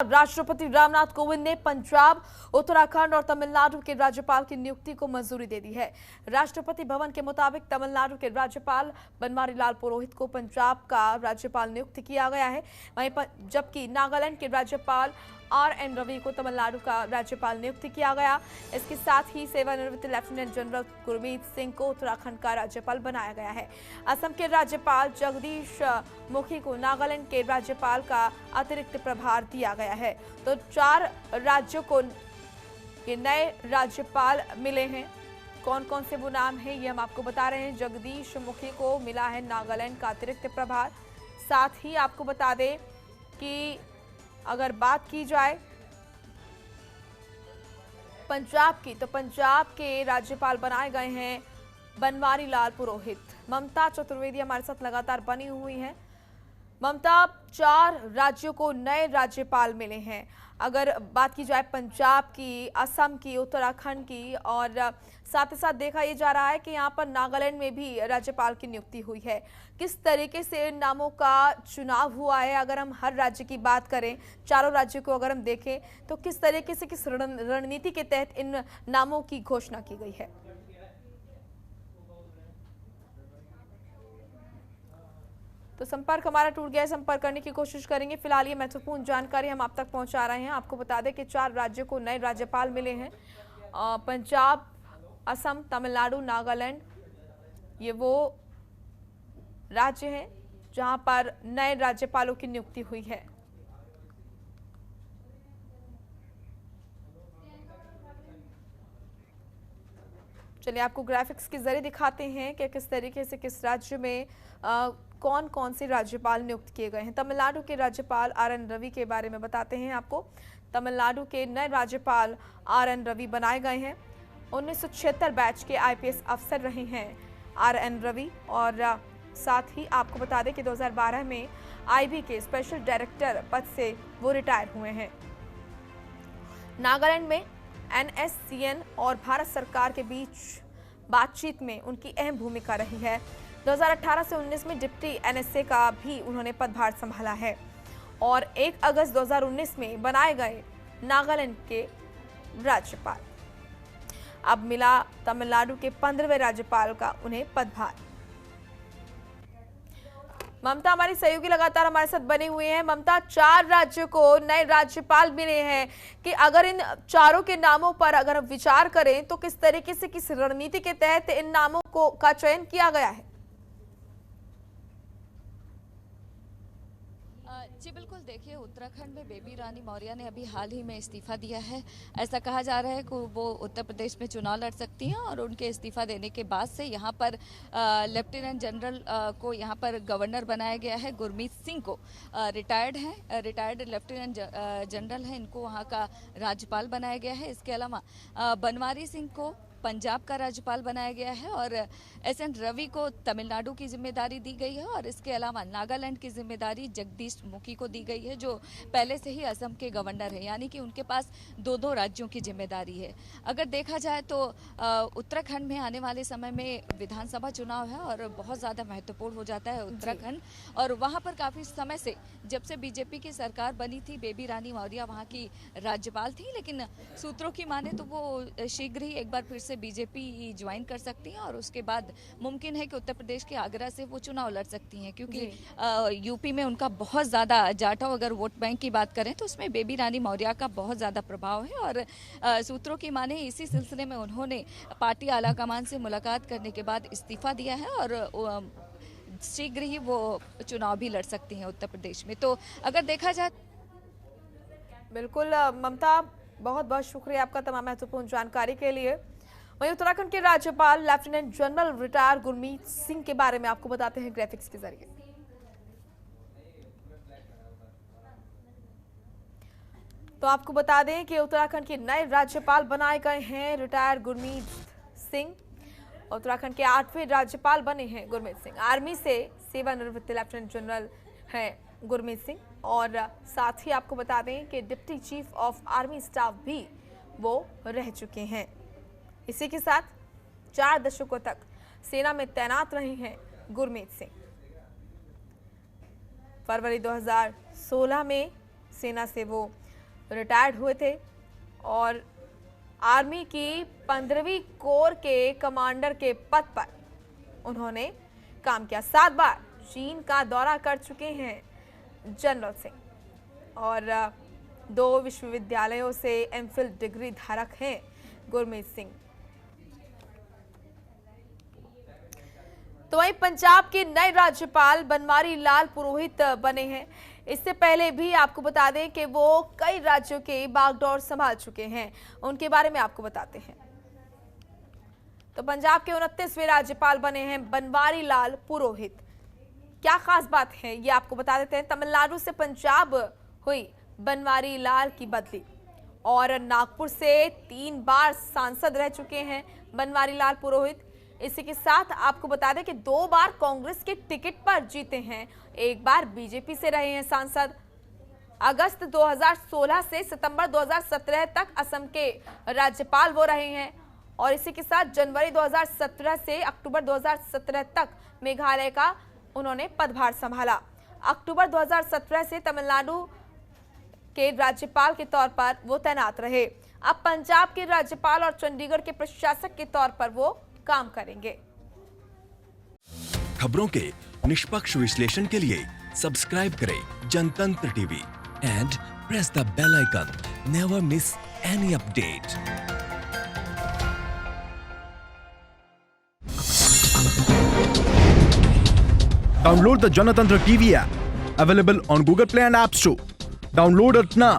राष्ट्रपति रामनाथ कोविंद ने पंजाब, उत्तराखंड और तमिलनाडु के राज्यपाल की नियुक्ति को मंजूरी दे दी है। राष्ट्रपति भवन के मुताबिक तमिलनाडु के राज्यपाल बनवारी लाल पुरोहित को पंजाब का राज्यपाल नियुक्त किया गया है, वहीं जबकि नागालैंड के राज्यपाल आर.एन. रवि को तमिलनाडु का राज्यपाल नियुक्त किया गया। इसके साथ ही सेवानिवृत्त लेफ्टिनेंट जनरल गुरमीत सिंह को उत्तराखंड का राज्यपाल बनाया गया है। असम के राज्यपाल जगदीश मुखी को नागालैंड के राज्यपाल का अतिरिक्त प्रभार दिया गया है। तो 4 राज्यों को ये नए राज्यपाल मिले हैं। कौन कौन से वो नाम है ये हम आपको बता रहे हैं। जगदीश मुखी को मिला है नागालैंड का अतिरिक्त प्रभार। साथ ही आपको बता दें कि अगर बात की जाए पंजाब की, तो पंजाब के राज्यपाल बनाए गए हैं बनवारी लाल पुरोहित। ममता चतुर्वेदी हमारे साथ लगातार बनी हुई हैं। ममता, 4 राज्यों को नए राज्यपाल मिले हैं। अगर बात की जाए पंजाब की, असम की, उत्तराखंड की, और साथ ही साथ देखा यह जा रहा है कि यहाँ पर नागालैंड में भी राज्यपाल की नियुक्ति हुई है। किस तरीके से इन नामों का चुनाव हुआ है? अगर हम हर राज्य की बात करें, चारों राज्यों को अगर हम देखें, तो किस तरीके से, किस रणनीति के तहत इन नामों की घोषणा की गई है? तो संपर्क हमारा टूट गया है, संपर्क करने की कोशिश करेंगे। फिलहाल ये महत्वपूर्ण जानकारी हम आप तक पहुंचा रहे हैं। आपको बता दें कि 4 राज्यों को नए राज्यपाल मिले हैं। पंजाब, असम, तमिलनाडु, नागालैंड, ये वो राज्य हैं जहां पर नए राज्यपालों की नियुक्ति हुई है। चलिए आपको ग्राफिक्स के जरिए दिखाते हैं कि किस तरीके से किस राज्य में कौन कौन से राज्यपाल नियुक्त किए गए हैं। तमिलनाडु के राज्यपाल आर.एन. रवि के बारे में बताते हैं आपको। तमिलनाडु के नए राज्यपाल आर.एन. रवि बनाए गए हैं। 1976 बैच के आईपीएस अफसर रहे हैं आर.एन. रवि, और साथ ही आपको बता दें कि 2012 में आईबी के स्पेशल डायरेक्टर पद से वो रिटायर हुए हैं। नागालैंड में एनएससीएन और भारत सरकार के बीच बातचीत में उनकी अहम भूमिका रही है। 2018 से 19 में डिप्टी एनएसए का भी उन्होंने पदभार संभाला है और 1 अगस्त 2019 में बनाए गए नागालैंड के राज्यपाल। अब मिला तमिलनाडु के 15वें राज्यपाल का उन्हें पदभार। ममता हमारी सहयोगी लगातार हमारे साथ बने हुए हैं। ममता, 4 राज्यों को नए राज्यपाल मिले हैं कि अगर इन चारों के नामों पर अगर हम विचार करें तो किस तरीके से, किस रणनीति के तहत इन नामों का चयन किया गया है? जी बिल्कुल, देखिए उत्तराखंड में बेबी रानी मौर्य ने अभी हाल ही में इस्तीफा दिया है। ऐसा कहा जा रहा है कि वो उत्तर प्रदेश में चुनाव लड़ सकती हैं और उनके इस्तीफा देने के बाद से यहाँ पर लेफ्टिनेंट जनरल को यहाँ पर गवर्नर बनाया गया है। गुरमीत सिंह को रिटायर्ड लेफ्टिनेंट जनरल है, इनको वहाँ का राज्यपाल बनाया गया है। इसके अलावा बनवारी सिंह को पंजाब का राज्यपाल बनाया गया है और एस.एन. रवि को तमिलनाडु की जिम्मेदारी दी गई है और इसके अलावा नागालैंड की जिम्मेदारी जगदीश मुखी को दी गई है, जो पहले से ही असम के गवर्नर है, यानी कि उनके पास 2-2 राज्यों की जिम्मेदारी है। अगर देखा जाए तो उत्तराखंड में आने वाले समय में विधानसभा चुनाव है और बहुत ज़्यादा महत्वपूर्ण हो जाता है उत्तराखंड, और वहाँ पर काफ़ी समय से, जब से बीजेपी की सरकार बनी थी, बेबी रानी मौर्य वहाँ की राज्यपाल थी, लेकिन सूत्रों की माने तो वो शीघ्र ही एक बार फिर से बीजेपी ज्वाइन कर सकती हैं और उसके बाद मुमकिन है कि उत्तर प्रदेश के आगरा से वो चुनाव लड़ सकती हैं, क्योंकि यूपी में उनका बहुत ज़्यादा जाटव, अगर वोट बैंक की बात करें तो उसमें बेबी रानी मौर्य का बहुत ज़्यादा प्रभाव है। और सूत्रों की माने इसी सिलसिले में उन्होंने पार्टी आलाकमान से मुलाकात करने के बाद इस्तीफा दिया है और शीघ्र ही वो चुनाव भी लड़ सकती हैं उत्तर प्रदेश में। तो अगर देखा जाए, बिल्कुल ममता, बहुत बहुत शुक्रिया आपका तमाम महत्वपूर्ण जानकारी के लिए। वहीं उत्तराखंड के राज्यपाल lieutenant general retire Gurmeet Singh के बारे में आपको बताते हैं ग्राफिक्स के जरिए। तो आपको बता दें कि उत्तराखंड के नए राज्यपाल बनाए गए हैं रिटायर गुरमीत सिंह। उत्तराखंड के 8वें राज्यपाल बने हैं गुरमीत सिंह। आर्मी से सेवानिवृत्त लेफ्टिनेंट जनरल हैं गुरमीत सिंह, और साथ ही आपको बता दें कि deputy chief of army staff भी वो रह चुके हैं। इसी के साथ 4 दशकों तक सेना में तैनात रहे हैं गुरमीत सिंह। फरवरी 2016 में सेना से वो रिटायर्ड हुए थे और आर्मी की 15वीं कोर के कमांडर के पद पर उन्होंने काम किया। 7 बार चीन का दौरा कर चुके हैं जनरल सिंह और 2 विश्वविद्यालयों से एमफिल डिग्री धारक हैं गुरमीत सिंह। तो वहीं पंजाब के नए राज्यपाल बनवारी लाल पुरोहित बने हैं। इससे पहले भी आपको बता दें कि वो कई राज्यों के बागडोर संभाल चुके हैं, उनके बारे में आपको बताते हैं। तो पंजाब के 29वें राज्यपाल बने हैं बनवारी लाल पुरोहित। क्या खास बात है ये आपको बता देते हैं। तमिलनाडु से पंजाब हुई बनवारी लाल की बदली और नागपुर से 3 बार सांसद रह चुके हैं बनवारी लाल पुरोहित। इसी के साथ आपको बता दें कि 2 बार कांग्रेस के टिकट पर जीते हैं, 1 बार बीजेपी से रहे हैं सांसद। अगस्त 2016 से सितंबर 2017 तक असम के राज्यपाल वो रहे हैं और इसी के साथ जनवरी 2017 से अक्टूबर 2017 तक मेघालय का उन्होंने पदभार संभाला। अक्टूबर 2017 से तमिलनाडु के राज्यपाल के तौर पर वो तैनात रहे। अब पंजाब के राज्यपाल और चंडीगढ़ के प्रशासक के तौर पर वो काम करेंगे। खबरों के निष्पक्ष विश्लेषण के लिए सब्सक्राइब करें Janatantra TV and press the bell icon. Never miss any update. Download the Janatantra TV app, available on Google Play and App Store. Download it now.